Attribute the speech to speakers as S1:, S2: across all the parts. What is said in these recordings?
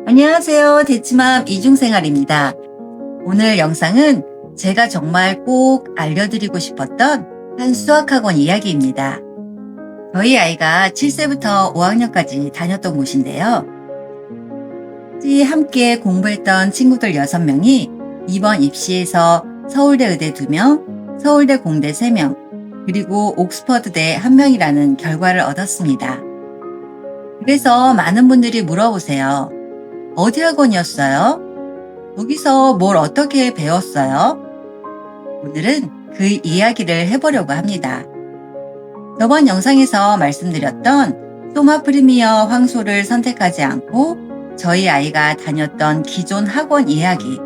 S1: 안녕하세요. 대치맘 이중생활입니다. 오늘 영상은 제가 정말 꼭 알려드리고 싶었던 한 수학학원 이야기입니다. 저희 아이가 7세부터 5학년까지 다녔던 곳인데요. 함께 공부했던 친구들 6명이 이번 입시에서 서울대 의대 2명, 서울대 공대 3명, 그리고 옥스퍼드대 1명이라는 결과를 얻었습니다. 그래서 많은 분들이 물어보세요. 어디 학원이었어요? 거기서 뭘 어떻게 배웠어요? 오늘은 그 이야기를 해보려고 합니다. 저번 영상에서 말씀드렸던 소마 프리미어 황소를 선택하지 않고 저희 아이가 다녔던 기존 학원 이야기.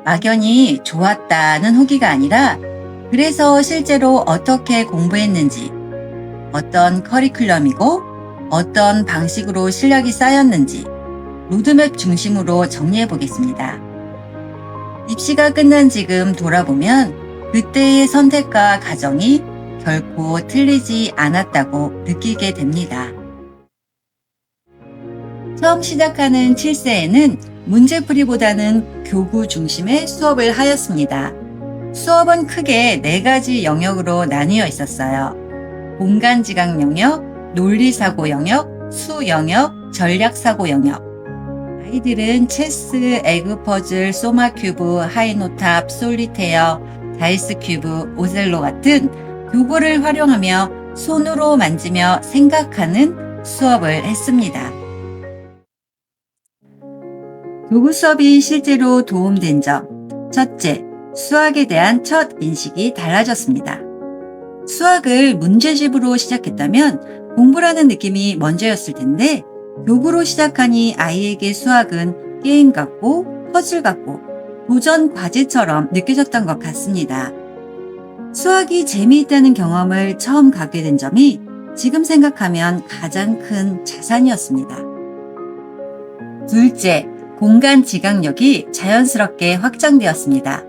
S1: 막연히 좋았다는 후기가 아니라 그래서 실제로 어떻게 공부했는지, 어떤 커리큘럼이고 어떤 방식으로 실력이 쌓였는지 로드맵 중심으로 정리해 보겠습니다. 입시가 끝난 지금 돌아보면 그때의 선택과 과정이 결코 틀리지 않았다고 느끼게 됩니다. 처음 시작하는 7세에는 문제풀이보다는 교구 중심의 수업을 하였습니다. 수업은 크게 4가지 영역으로 나뉘어 있었어요. 공간지각 영역, 논리사고 영역, 수 영역, 전략사고 영역. 아이들은 체스, 에그퍼즐, 소마큐브, 하이노탑, 솔리테어, 다이스큐브, 오셀로 같은 교구를 활용하며 손으로 만지며 생각하는 수업을 했습니다. 교구 수업이 실제로 도움된 점. 첫째, 수학에 대한 첫 인식이 달라졌습니다. 수학을 문제집으로 시작했다면 공부라는 느낌이 먼저였을 텐데 교구로 시작하니 아이에게 수학은 게임 같고 퍼즐 같고 도전 과제처럼 느껴졌던 것 같습니다. 수학이 재미있다는 경험을 처음 갖게 된 점이 지금 생각하면 가장 큰 자산이었습니다. 둘째, 공간 지각력이 자연스럽게 확장되었습니다.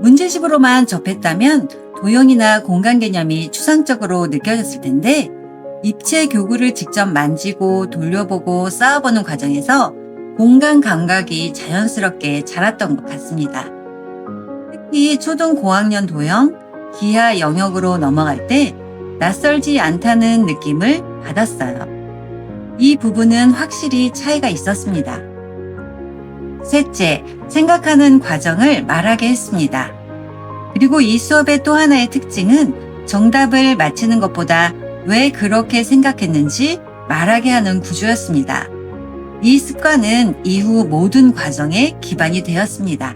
S1: 문제집으로만 접했다면 도형이나 공간 개념이 추상적으로 느껴졌을 텐데 입체 교구를 직접 만지고 돌려보고 쌓아보는 과정에서 공간 감각이 자연스럽게 자랐던 것 같습니다. 특히 초등 고학년 도형, 기하 영역으로 넘어갈 때 낯설지 않다는 느낌을 받았어요. 이 부분은 확실히 차이가 있었습니다. 셋째, 생각하는 과정을 말하게 했습니다. 그리고 이 수업의 또 하나의 특징은 정답을 맞히는 것보다 왜 그렇게 생각했는지 말하게 하는 구조였습니다. 이 습관은 이후 모든 과정에 기반이 되었습니다.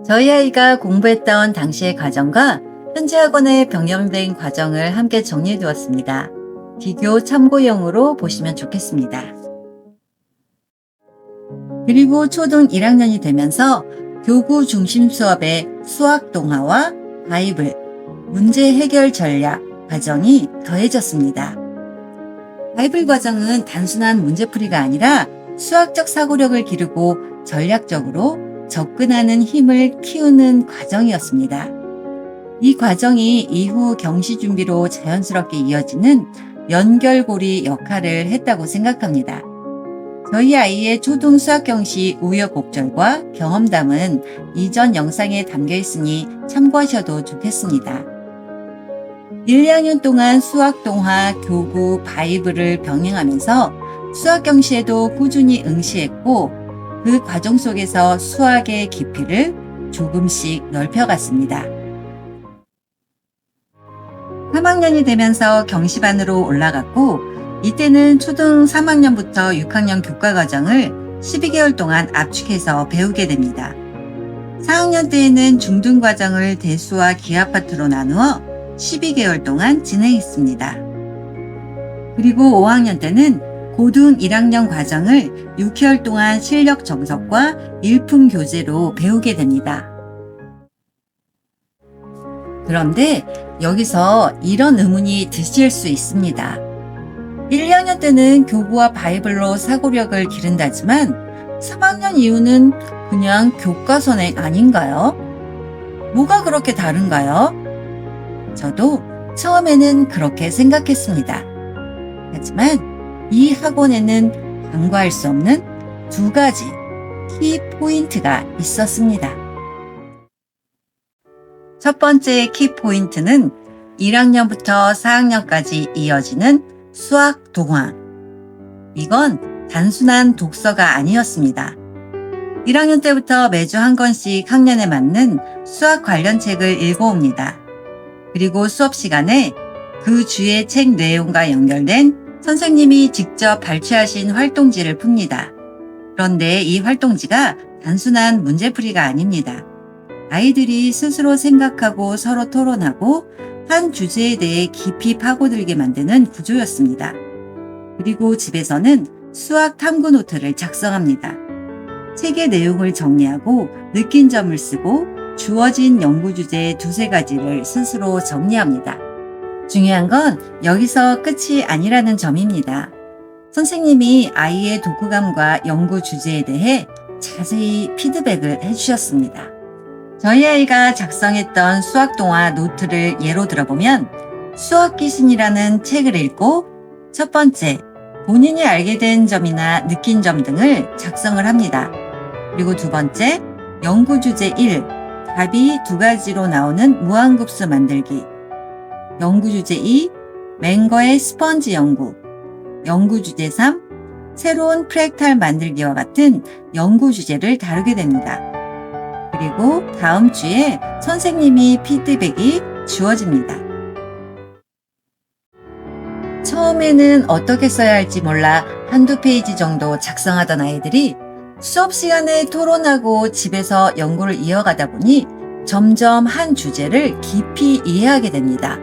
S1: 저희 아이가 공부했던 당시의 과정과 현재 학원의 병행된 과정을 함께 정리해 두었습니다. 비교 참고용으로 보시면 좋겠습니다. 그리고 초등 1학년이 되면서 교구 중심 수업의 수학 동화와 바이블, 문제 해결 전략 과정이 더해졌습니다. 바이블 과정은 단순한 문제풀이가 아니라 수학적 사고력을 기르고 전략적으로 접근하는 힘을 키우는 과정이었습니다. 이 과정이 이후 경시 준비로 자연스럽게 이어지는 연결고리 역할을 했다고 생각합니다. 저희 아이의 초등 수학 경시 우여곡절과 경험담은 이전 영상에 담겨 있으니 참고하셔도 좋겠습니다. 1, 2학년 동안 수학 동화, 교구, 바이블을 병행하면서 수학 경시에도 꾸준히 응시했고 그 과정 속에서 수학의 깊이를 조금씩 넓혀갔습니다. 3학년이 되면서 경시반으로 올라갔고 이때는 초등 3학년부터 6학년 교과 과정을 12개월 동안 압축해서 배우게 됩니다. 4학년 때에는 중등 과정을 대수와 기하 파트로 나누어 12개월 동안 진행했습니다. 그리고 5학년 때는 고등 1학년 과정을 6개월 동안 실력 정석과 일품 교재로 배우게 됩니다. 그런데 여기서 이런 의문이 드실 수 있습니다. 1, 2학년 때는 교구와 바이블로 사고력을 기른다지만 3학년 이후는 그냥 교과선행 아닌가요? 뭐가 그렇게 다른가요? 저도 처음에는 그렇게 생각했습니다. 하지만 이 학원에는 간과할 수 없는 두 가지 키 포인트가 있었습니다. 첫 번째 키 포인트는 1학년부터 4학년까지 이어지는 수학 동화. 이건 단순한 독서가 아니었습니다. 1학년 때부터 매주 한 권씩 학년에 맞는 수학 관련 책을 읽어옵니다. 그리고 수업 시간에 그 주의 책 내용과 연결된 선생님이 직접 발췌하신 활동지를 풉니다. 그런데 이 활동지가 단순한 문제풀이가 아닙니다. 아이들이 스스로 생각하고 서로 토론하고 한 주제에 대해 깊이 파고들게 만드는 구조였습니다. 그리고 집에서는 수학 탐구 노트를 작성합니다. 책의 내용을 정리하고 느낀 점을 쓰고 주어진 연구 주제 두세 가지를 스스로 정리합니다. 중요한 건 여기서 끝이 아니라는 점입니다. 선생님이 아이의 독후감과 연구 주제에 대해 자세히 피드백을 해주셨습니다. 저희 아이가 작성했던 수학 동화 노트를 예로 들어보면 수학 귀신이라는 책을 읽고 첫 번째, 본인이 알게 된 점이나 느낀 점 등을 작성을 합니다. 그리고 두 번째, 연구 주제 1, 답이 두 가지로 나오는 무한급수 만들기. 연구 주제 2, 맹거의 스펀지 연구. 연구 주제 3, 새로운 프랙탈 만들기와 같은 연구 주제를 다루게 됩니다. 그리고 다음 주에 선생님이 피드백이 주어집니다. 처음에는 어떻게 써야 할지 몰라 한두 페이지 정도 작성하던 아이들이 수업 시간에 토론하고 집에서 연구를 이어가다 보니 점점 한 주제를 깊이 이해하게 됩니다.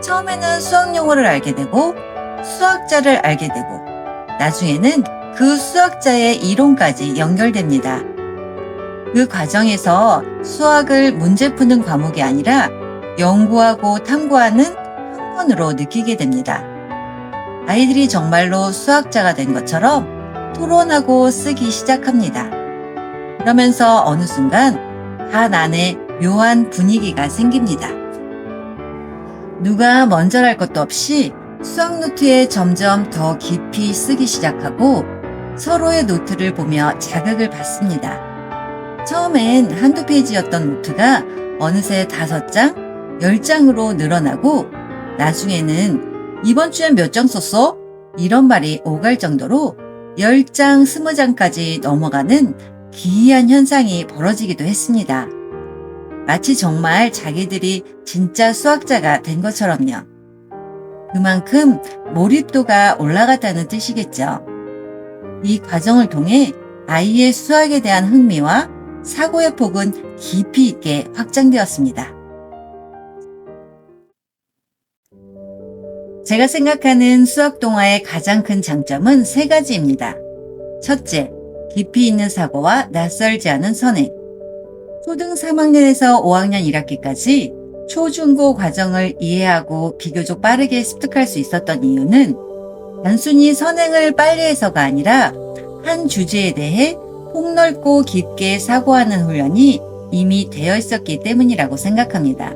S1: 처음에는 수학 용어를 알게 되고 수학자를 알게 되고 나중에는 그 수학자의 이론까지 연결됩니다. 그 과정에서 수학을 문제 푸는 과목이 아니라 연구하고 탐구하는 학문으로 느끼게 됩니다. 아이들이 정말로 수학자가 된 것처럼 토론하고 쓰기 시작합니다. 그러면서 어느 순간 반 안에 묘한 분위기가 생깁니다. 누가 먼저랄 것도 없이 수학 노트에 점점 더 깊이 쓰기 시작하고 서로의 노트를 보며 자극을 받습니다. 처음엔 한두 페이지였던 노트가 어느새 5장, 10장으로 늘어나고 나중에는 이번 주엔 몇 장 썼어? 이런 말이 오갈 정도로 10장, 20장까지 넘어가는 기이한 현상이 벌어지기도 했습니다. 마치 정말 자기들이 진짜 수학자가 된 것처럼요. 그만큼 몰입도가 올라갔다는 뜻이겠죠. 이 과정을 통해 아이의 수학에 대한 흥미와 사고의 폭은 깊이 있게 확장되었습니다. 제가 생각하는 수학 동화의 가장 큰 장점은 3가지입니다. 첫째, 깊이 있는 사고와 낯설지 않은 선행. 초등 3학년에서 5학년 1학기까지 초중고 과정을 이해하고 비교적 빠르게 습득할 수 있었던 이유는 단순히 선행을 빨리 해서가 아니라 한 주제에 대해 폭넓고 깊게 사고하는 훈련이 이미 되어 있었기 때문이라고 생각합니다.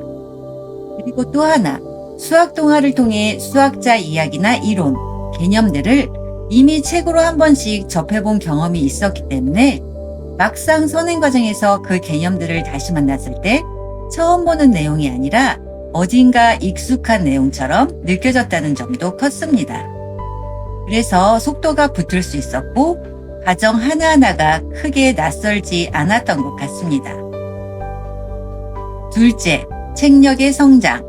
S1: 그리고 또 하나, 수학 동화를 통해 수학자 이야기나 이론, 개념들을 이미 책으로 한 번씩 접해본 경험이 있었기 때문에 막상 선행 과정에서 그 개념들을 다시 만났을 때 처음 보는 내용이 아니라 어딘가 익숙한 내용처럼 느껴졌다는 점도 컸습니다. 그래서 속도가 붙을 수 있었고 과정 하나하나가 크게 낯설지 않았던 것 같습니다. 둘째, 책력의 성장.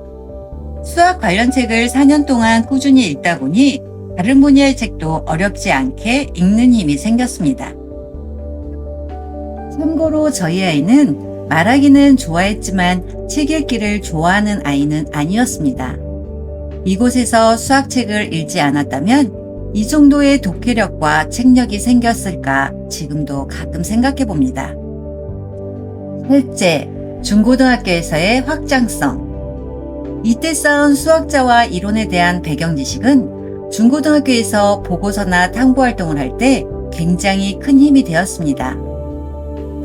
S1: 수학 관련 책을 4년 동안 꾸준히 읽다 보니 다른 분야의 책도 어렵지 않게 읽는 힘이 생겼습니다. 참고로 저희 아이는 말하기는 좋아했지만 책 읽기를 좋아하는 아이는 아니었습니다. 이곳에서 수학책을 읽지 않았다면 이 정도의 독해력과 책력이 생겼을까 지금도 가끔 생각해 봅니다. 셋째, 중고등학교에서의 확장성. 이때 쌓은 수학자와 이론에 대한 배경 지식은 중고등학교에서 보고서나 탐구 활동을 할 때 굉장히 큰 힘이 되었습니다.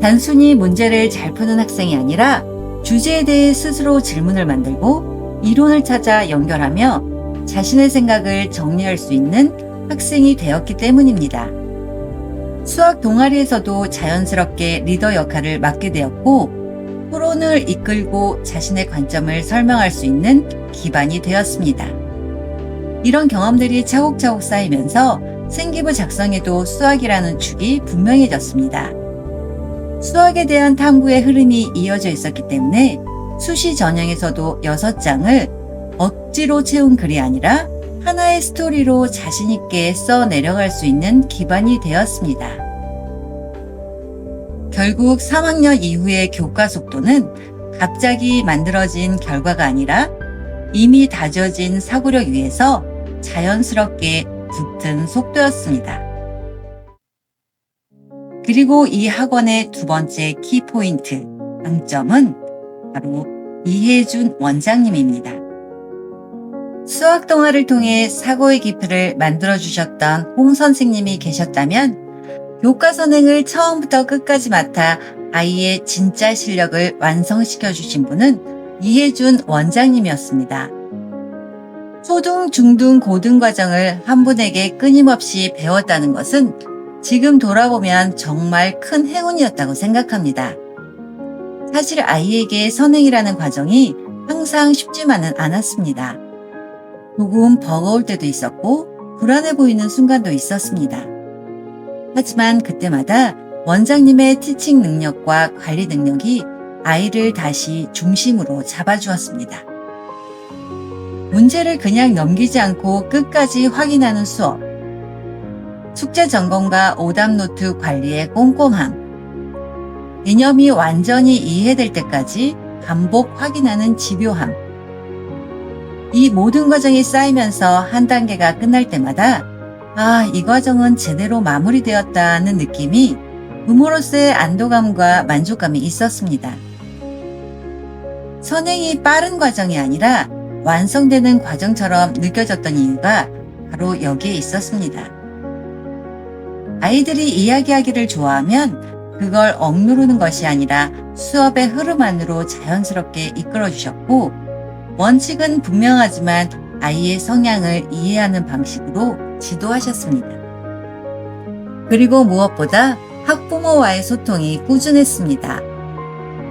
S1: 단순히 문제를 잘 푸는 학생이 아니라 주제에 대해 스스로 질문을 만들고 이론을 찾아 연결하며 자신의 생각을 정리할 수 있는 학생이 되었기 때문입니다. 수학 동아리에서도 자연스럽게 리더 역할을 맡게 되었고, 토론을 이끌고 자신의 관점을 설명할 수 있는 기반이 되었습니다. 이런 경험들이 차곡차곡 쌓이면서 생기부 작성에도 수학이라는 축이 분명해졌습니다. 수학에 대한 탐구의 흐름이 이어져 있었기 때문에 수시 전형에서도 6장을 억지로 채운 글이 아니라 하나의 스토리로 자신있게 써 내려갈 수 있는 기반이 되었습니다. 결국 3학년 이후의 교과 속도는 갑자기 만들어진 결과가 아니라 이미 다져진 사고력 위에서 자연스럽게 붙은 속도였습니다. 그리고 이 학원의 두 번째 키포인트, 강점은 바로 이혜준 원장님입니다. 수학 동화를 통해 사고의 깊이를 만들어주셨던 홍 선생님이 계셨다면 교과 선행을 처음부터 끝까지 맡아 아이의 진짜 실력을 완성시켜 주신 분은 이혜준 원장님이었습니다. 초등, 중등, 고등 과정을 한 분에게 끊임없이 배웠다는 것은 지금 돌아보면 정말 큰 행운이었다고 생각합니다. 사실 아이에게 선행이라는 과정이 항상 쉽지만은 않았습니다. 조금 버거울 때도 있었고 불안해 보이는 순간도 있었습니다. 하지만 그때마다 원장님의 티칭 능력과 관리 능력이 아이를 다시 중심으로 잡아주었습니다. 문제를 그냥 넘기지 않고 끝까지 확인하는 수업, 숙제 점검과 오답 노트 관리의 꼼꼼함, 개념이 완전히 이해될 때까지 반복 확인하는 집요함, 이 모든 과정이 쌓이면서 한 단계가 끝날 때마다 이 과정은 제대로 마무리되었다는 느낌이 부모로서의 안도감과 만족감이 있었습니다. 선행이 빠른 과정이 아니라 완성되는 과정처럼 느껴졌던 이유가 바로 여기에 있었습니다. 아이들이 이야기하기를 좋아하면 그걸 억누르는 것이 아니라 수업의 흐름 안으로 자연스럽게 이끌어 주셨고, 원칙은 분명하지만 아이의 성향을 이해하는 방식으로 지도하셨습니다. 그리고 무엇보다 학부모와의 소통이 꾸준했습니다.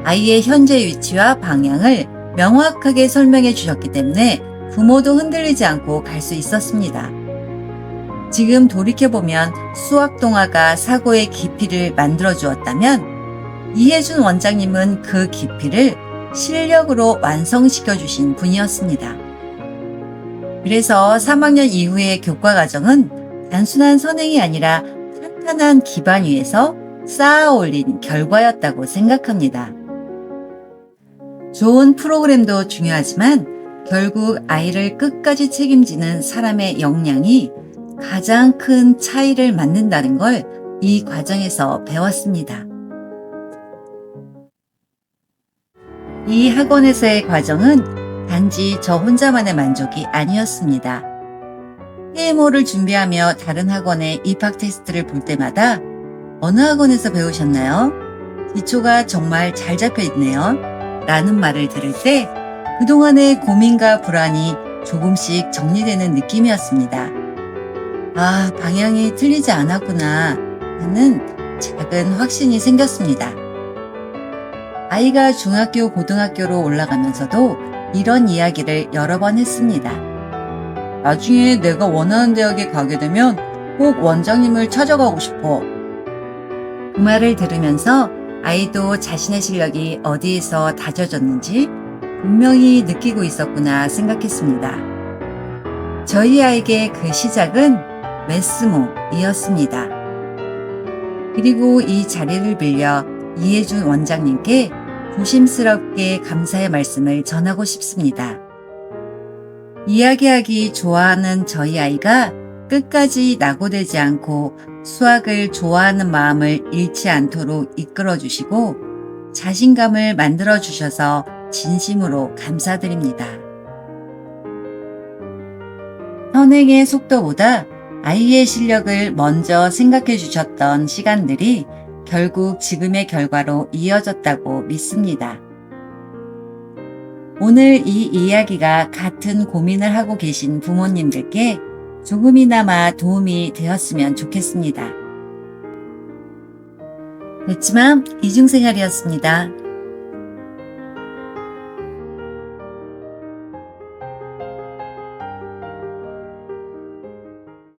S1: 아이의 현재 위치와 방향을 명확하게 설명해 주셨기 때문에 부모도 흔들리지 않고 갈 수 있었습니다. 지금 돌이켜보면 수학 동화가 사고의 깊이를 만들어 주었다면 이혜준 원장님은 그 깊이를 실력으로 완성시켜 주신 분이었습니다. 그래서 3학년 이후의 교과 과정은 단순한 선행이 아니라 탄탄한 기반 위에서 쌓아 올린 결과였다고 생각합니다. 좋은 프로그램도 중요하지만 결국 아이를 끝까지 책임지는 사람의 역량이 가장 큰 차이를 만든다는 걸 이 과정에서 배웠습니다. 이 학원에서의 과정은 단지 저 혼자만의 만족이 아니었습니다. PMO를 준비하며 다른 학원의 입학 테스트를 볼 때마다 어느 학원에서 배우셨나요? 기초가 정말 잘 잡혀 있네요. 라는 말을 들을 때 그동안의 고민과 불안이 조금씩 정리되는 느낌이었습니다. 방향이 틀리지 않았구나 하는 작은 확신이 생겼습니다. 아이가 중학교, 고등학교로 올라가면서도 이런 이야기를 여러 번 했습니다. 나중에 내가 원하는 대학에 가게 되면 꼭 원장님을 찾아가고 싶어. 그 말을 들으면서 아이도 자신의 실력이 어디에서 다져졌는지 분명히 느끼고 있었구나 생각했습니다. 저희 아이에게 그 시작은 메스모이었습니다. 그리고 이 자리를 빌려 이혜준 원장님께 조심스럽게 감사의 말씀을 전하고 싶습니다. 이야기하기 좋아하는 저희 아이가 끝까지 낙오되지 않고 수학을 좋아하는 마음을 잃지 않도록 이끌어 주시고 자신감을 만들어 주셔서 진심으로 감사드립니다. 선행의 속도보다 아이의 실력을 먼저 생각해 주셨던 시간들이 결국 지금의 결과로 이어졌다고 믿습니다. 오늘 이 이야기가 같은 고민을 하고 계신 부모님들께 조금이나마 도움이 되었으면 좋겠습니다. 그렇지만 이중생활이었습니다.